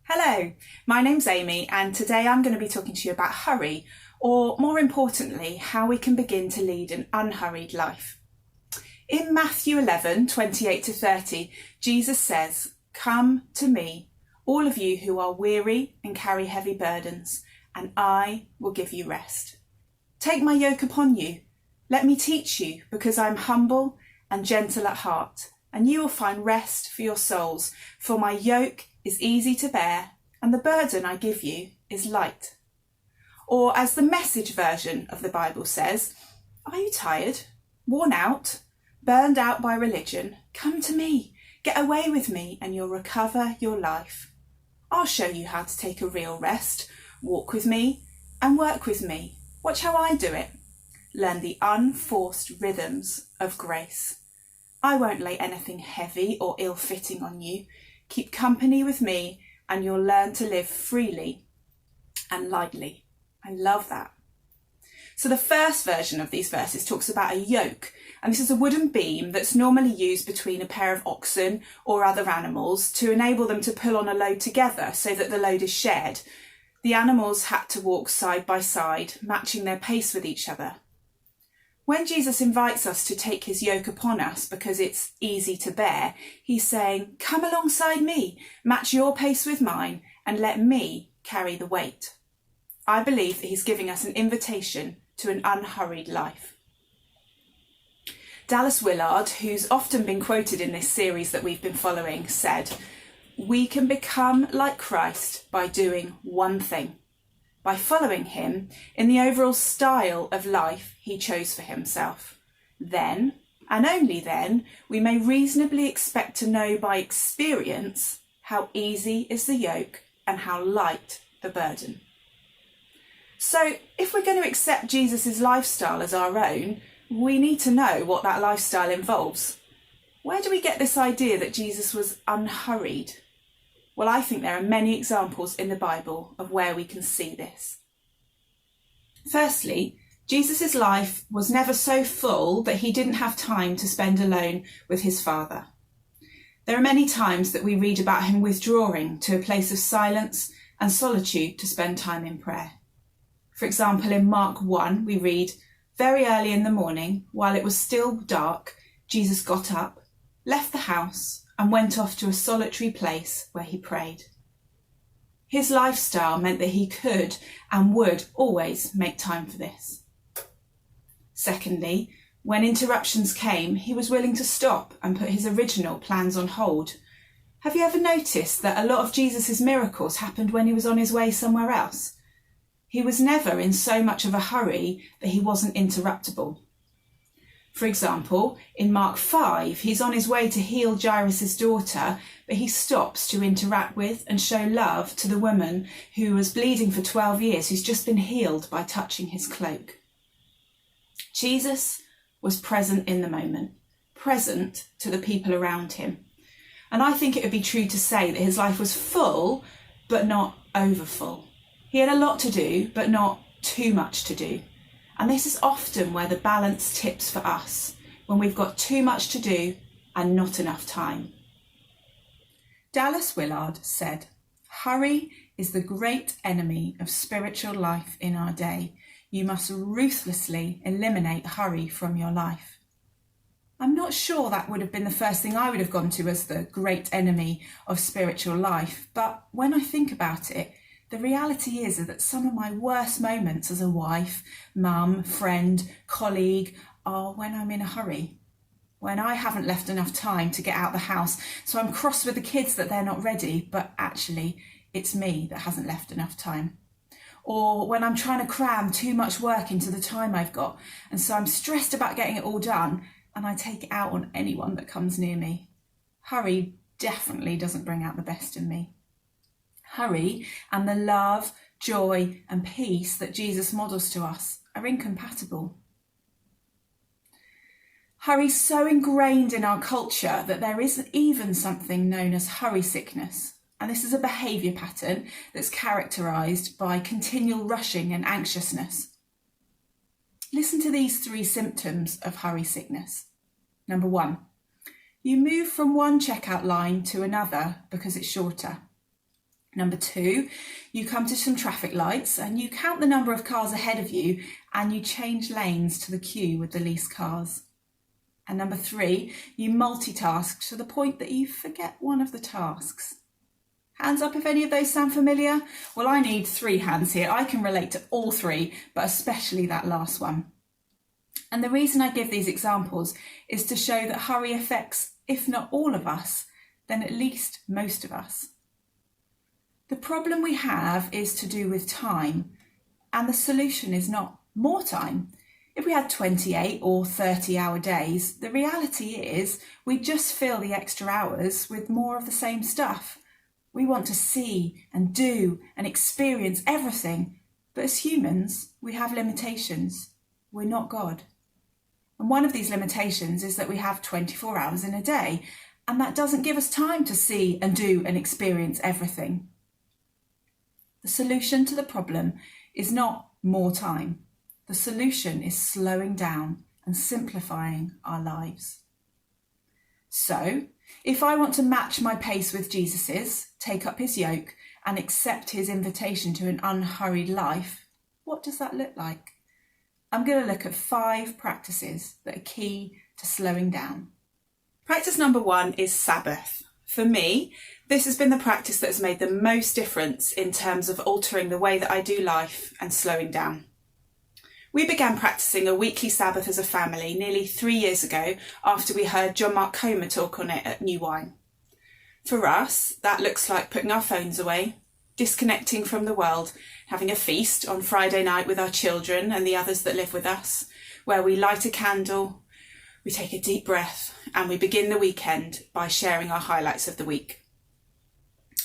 Hello, my name's Amy and today I'm going to be talking to you about hurry, or more importantly, how we can begin to lead an unhurried life. In Matthew 11:28-30, Jesus says, "Come to me, all of you who are weary and carry heavy burdens, and I will give you rest. Take my yoke upon you. Let me teach you, because I'm humble and gentle at heart, and you will find rest for your souls, for my yoke is easy to bear, and the burden I give you is light." Or as the Message version of the Bible says, "Are you tired, worn out, burned out by religion? Come to me, get away with me, and you'll recover your life. I'll show you how to take a real rest. Walk with me and work with me. Watch how I do it. Learn the unforced rhythms of grace. I won't lay anything heavy or ill-fitting on you. Keep company with me and you'll learn to live freely and lightly." I love that. So the first version of these verses talks about a yoke, and this is a wooden beam that's normally used between a pair of oxen or other animals to enable them to pull on a load together so that the load is shared. The animals had to walk side by side, matching their pace with each other. When Jesus invites us to take his yoke upon us because it's easy to bear, he's saying, "Come alongside me, match your pace with mine, and let me carry the weight." I believe that he's giving us an invitation to an unhurried life. Dallas Willard, who's often been quoted in this series that we've been following, said, "We can become like Christ by doing one thing, by following him in the overall style of life he chose for himself. Then, and only then, we may reasonably expect to know by experience how easy is the yoke and how light the burden." So if we're going to accept Jesus' lifestyle as our own, we need to know what that lifestyle involves. Where do we get this idea that Jesus was unhurried? Well, I think there are many examples in the Bible of where we can see this. Firstly, Jesus' life was never so full that he didn't have time to spend alone with his Father. There are many times that we read about him withdrawing to a place of silence and solitude to spend time in prayer. For example, in Mark 1, we read, "Very early in the morning, while it was still dark, Jesus got up, left the house, and went off to a solitary place where he prayed." His lifestyle meant that he could and would always make time for this. Secondly, when interruptions came, he was willing to stop and put his original plans on hold. Have you ever noticed that a lot of Jesus' miracles happened when he was on his way somewhere else? He was never in so much of a hurry that he wasn't interruptible. For example, in Mark 5, he's on his way to heal Jairus' daughter, but he stops to interact with and show love to the woman who was bleeding for 12 years, who's just been healed by touching his cloak. Jesus was present in the moment, present to the people around him. And I think it would be true to say that his life was full, but not overfull. He had a lot to do, but not too much to do. And this is often where the balance tips for us, when we've got too much to do and not enough time. Dallas Willard said, "Hurry is the great enemy of spiritual life in our day. You must ruthlessly eliminate hurry from your life." I'm not sure that would have been the first thing I would have gone to as the great enemy of spiritual life, but when I think about it, the reality is that some of my worst moments as a wife, mum, friend, colleague are when I'm in a hurry, when I haven't left enough time to get out the house, so I'm cross with the kids that they're not ready, but actually it's me that hasn't left enough time. Or when I'm trying to cram too much work into the time I've got, and so I'm stressed about getting it all done, and I take it out on anyone that comes near me. Hurry definitely doesn't bring out the best in me. Hurry and the love, joy and peace that Jesus models to us are incompatible. Hurry's so ingrained in our culture that there is even something known as hurry sickness. And this is a behaviour pattern that's characterised by continual rushing and anxiousness. Listen to these 3 symptoms of hurry sickness. Number 1, you move from one checkout line to another because it's shorter. Number 2, you come to some traffic lights and you count the number of cars ahead of you and you change lanes to the queue with the least cars. And number 3, you multitask to the point that you forget one of the tasks. Hands up if any of those sound familiar. Well, I need 3 hands here. I can relate to all 3, but especially that last one. And the reason I give these examples is to show that hurry affects, if not all of us, then at least most of us. The problem we have is to do with time, and the solution is not more time. If we had 28 or 30-hour days, the reality is we just fill the extra hours with more of the same stuff. We want to see and do and experience everything, but as humans, we have limitations. We're not God. And one of these limitations is that we have 24 hours in a day, and that doesn't give us time to see and do and experience everything. The solution to the problem is not more time. The solution is slowing down and simplifying our lives. So, if I want to match my pace with Jesus's, take up his yoke, and accept his invitation to an unhurried life, what does that look like? I'm going to look at 5 practices that are key to slowing down. Practice number 1 is Sabbath. For me, this has been the practice that has made the most difference in terms of altering the way that I do life and slowing down. We began practicing a weekly Sabbath as a family nearly 3 years ago after we heard John Mark Comer talk on it at New Wine. For us, that looks like putting our phones away, disconnecting from the world, having a feast on Friday night with our children and the others that live with us, where we light a candle, we take a deep breath, and we begin the weekend by sharing our highlights of the week.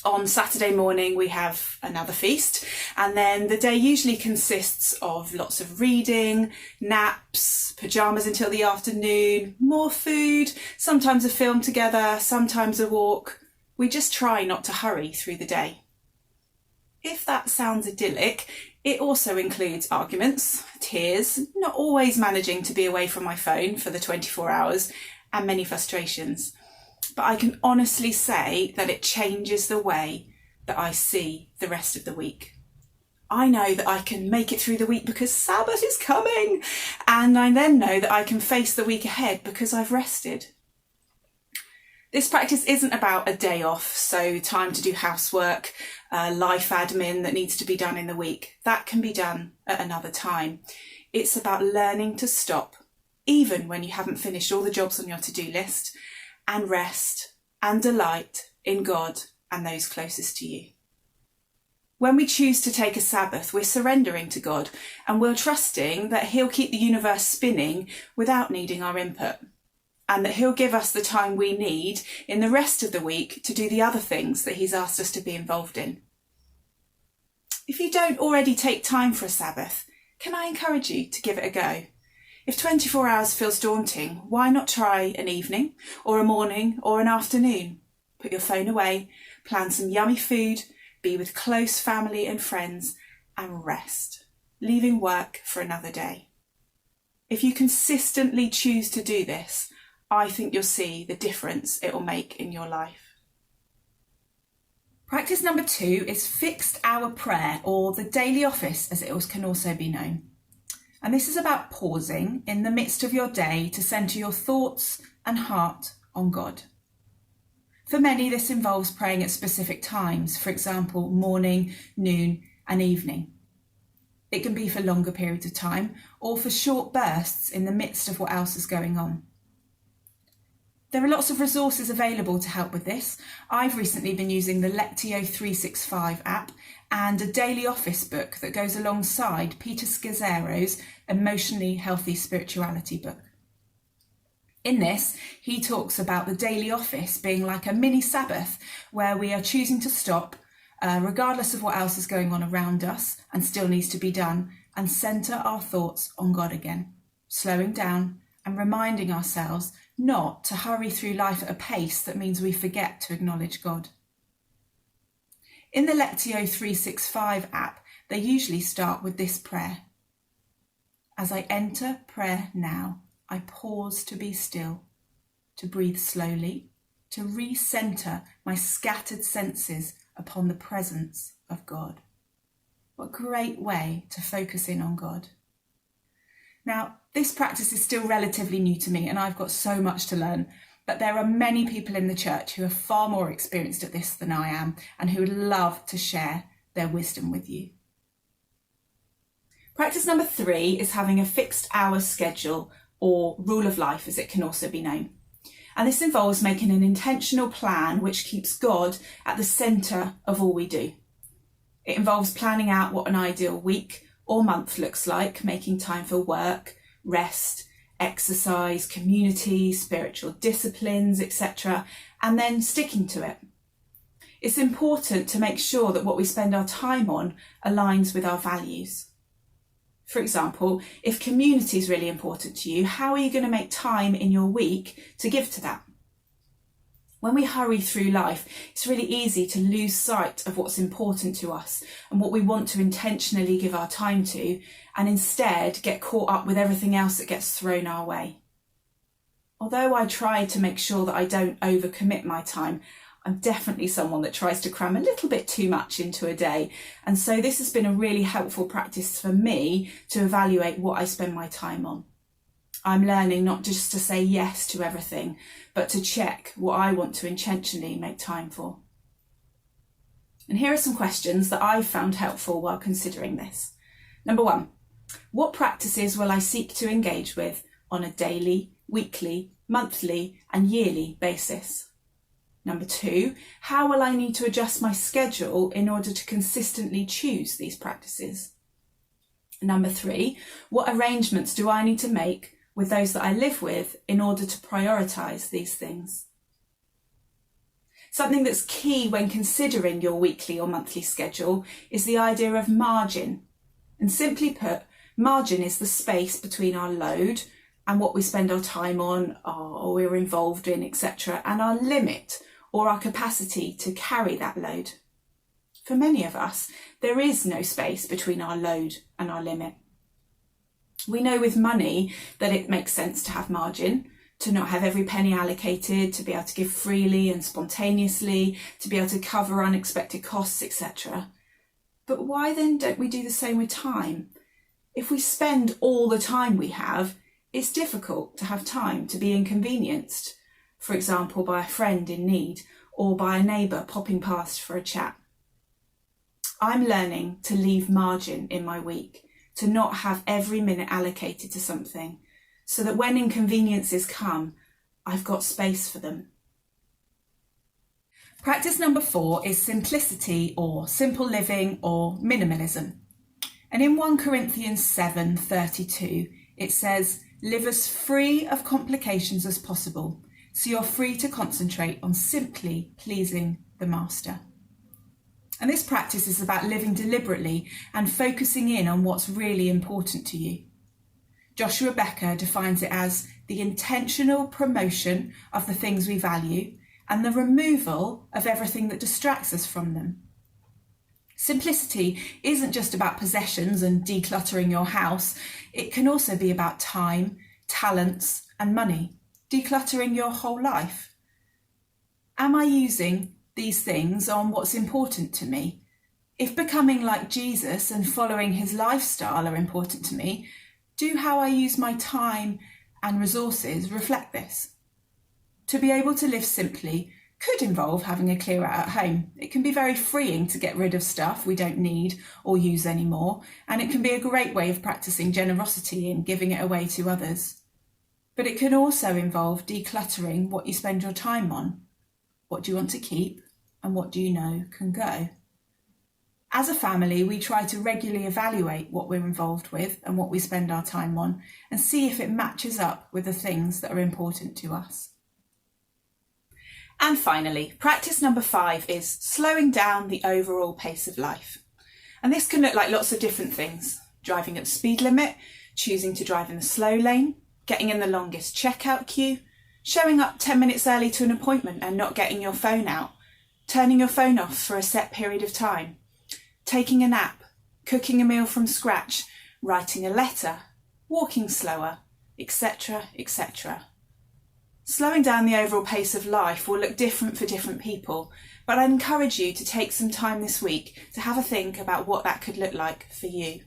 On Saturday morning, we have another feast, and then the day usually consists of lots of reading, naps, pyjamas until the afternoon, more food, sometimes a film together, sometimes a walk. We just try not to hurry through the day. If that sounds idyllic, it also includes arguments, tears, not always managing to be away from my phone for the 24 hours, and many frustrations. But I can honestly say that it changes the way that I see the rest of the week. I know that I can make it through the week because Sabbath is coming, and I then know that I can face the week ahead because I've rested. This practice isn't about a day off, so time to do housework, life admin that needs to be done in the week. That can be done at another time. It's about learning to stop, even when you haven't finished all the jobs on your to-do list, and rest and delight in God and those closest to you. When we choose to take a Sabbath, we're surrendering to God, and we're trusting that he'll keep the universe spinning without needing our input, and that he'll give us the time we need in the rest of the week to do the other things that he's asked us to be involved in. If you don't already take time for a Sabbath, can I encourage you to give it a go? If 24 hours feels daunting, why not try an evening or a morning or an afternoon? Put your phone away, plan some yummy food, be with close family and friends, and rest, leaving work for another day. If you consistently choose to do this, I think you'll see the difference it will make in your life. Practice number 2 is fixed hour prayer, or the daily office as it can also be known. And this is about pausing in the midst of your day to centre your thoughts and heart on God. For many, this involves praying at specific times, for example, morning, noon, and evening. It can be for longer periods of time or for short bursts in the midst of what else is going on. There are lots of resources available to help with this. I've recently been using the Lectio 365 app and a daily office book that goes alongside Peter Scazzero's Emotionally Healthy Spirituality book. In this, he talks about the daily office being like a mini Sabbath where we are choosing to stop, regardless of what else is going on around us and still needs to be done, and centre our thoughts on God again, slowing down and reminding ourselves not to hurry through life at a pace that means we forget to acknowledge God. In the Lectio 365 app, they usually start with this prayer. As I enter prayer now, I pause to be still, to breathe slowly, to re-centre my scattered senses upon the presence of God. What a great way to focus in on God. Now, this practice is still relatively new to me and I've got so much to learn, but there are many people in the church who are far more experienced at this than I am and who would love to share their wisdom with you. Practice number 3 is having a fixed hour schedule, or rule of life as it can also be known. And this involves making an intentional plan which keeps God at the centre of all we do. It involves planning out what an ideal week or month looks like, making time for work, rest, exercise, community, spiritual disciplines, etc., and then sticking to it. It's important to make sure that what we spend our time on aligns with our values. For example, if community is really important to you, how are you going to make time in your week to give to that? When we hurry through life, it's really easy to lose sight of what's important to us and what we want to intentionally give our time to, and instead get caught up with everything else that gets thrown our way. Although I try to make sure that I don't overcommit my time, I'm definitely someone that tries to cram a little bit too much into a day. And so this has been a really helpful practice for me to evaluate what I spend my time on. I'm learning not just to say yes to everything, but to check what I want to intentionally make time for. And here are some questions that I've found helpful while considering this. Number 1, what practices will I seek to engage with on a daily, weekly, monthly and yearly basis? Number 2, how will I need to adjust my schedule in order to consistently choose these practices? Number 3, what arrangements do I need to make with those that I live with in order to prioritise these things? Something that's key when considering your weekly or monthly schedule is the idea of margin. And simply put, margin is the space between our load and what we spend our time on or we're involved in, etc., and our limit or our capacity to carry that load. For many of us, there is no space between our load and our limit. We know with money that it makes sense to have margin, to not have every penny allocated, to be able to give freely and spontaneously, to be able to cover unexpected costs, etc. But why then don't we do the same with time? If we spend all the time we have, it's difficult to have time to be inconvenienced, for example, by a friend in need or by a neighbour popping past for a chat. I'm learning to leave margin in my week, to not have every minute allocated to something, so that when inconveniences come, I've got space for them. Practice number 4 is simplicity or simple living or minimalism. And in 1 Corinthians 7:32, it says, live as free of complications as possible, so you're free to concentrate on simply pleasing the Master. And this practice is about living deliberately and focusing in on what's really important to you. Joshua Becker defines it as the intentional promotion of the things we value and the removal of everything that distracts us from them. Simplicity isn't just about possessions and decluttering your house. It can also be about time, talents and money, decluttering your whole life. Am I using these things on what's important to me? If becoming like Jesus and following his lifestyle are important to me, do how I use my time and resources reflect this? To be able to live simply could involve having a clear out at home. It can be very freeing to get rid of stuff we don't need or use anymore, and it can be a great way of practicing generosity and giving it away to others. But it can also involve decluttering what you spend your time on. What do you want to keep and what do you know can go? As a family, we try to regularly evaluate what we're involved with and what we spend our time on and see if it matches up with the things that are important to us. And finally, practice number 5 is slowing down the overall pace of life. And this can look like lots of different things: driving at the speed limit, choosing to drive in the slow lane, getting in the longest checkout queue, showing up 10 minutes early to an appointment and not getting your phone out, turning your phone off for a set period of time, taking a nap, cooking a meal from scratch, writing a letter, walking slower, etc., etc. Slowing down the overall pace of life will look different for different people, but I encourage you to take some time this week to have a think about what that could look like for you.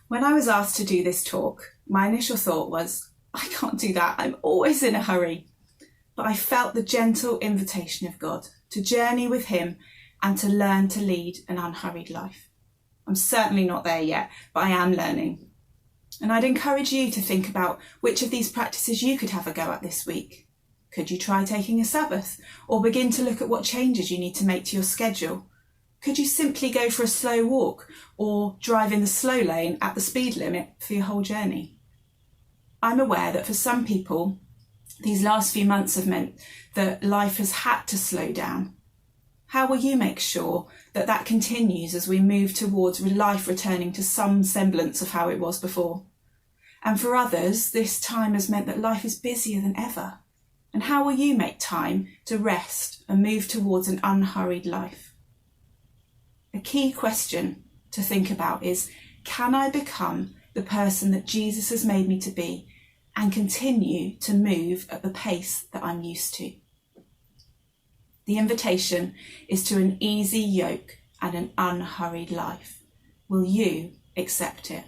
When I was asked to do this talk, my initial thought was, I can't do that, I'm always in a hurry. But I felt the gentle invitation of God to journey with him and to learn to lead an unhurried life. I'm certainly not there yet, but I am learning. And I'd encourage you to think about which of these practices you could have a go at this week. Could you try taking a Sabbath, or begin to look at what changes you need to make to your schedule? Could you simply go for a slow walk or drive in the slow lane at the speed limit for your whole journey? I'm aware that for some people, these last few months have meant that life has had to slow down. How will you make sure that that continues as we move towards life returning to some semblance of how it was before? And for others, this time has meant that life is busier than ever. And how will you make time to rest and move towards an unhurried life? A key question to think about is, can I become the person that Jesus has made me to be and continue to move at the pace that I'm used to? The invitation is to an easy yoke and an unhurried life. Will you accept it?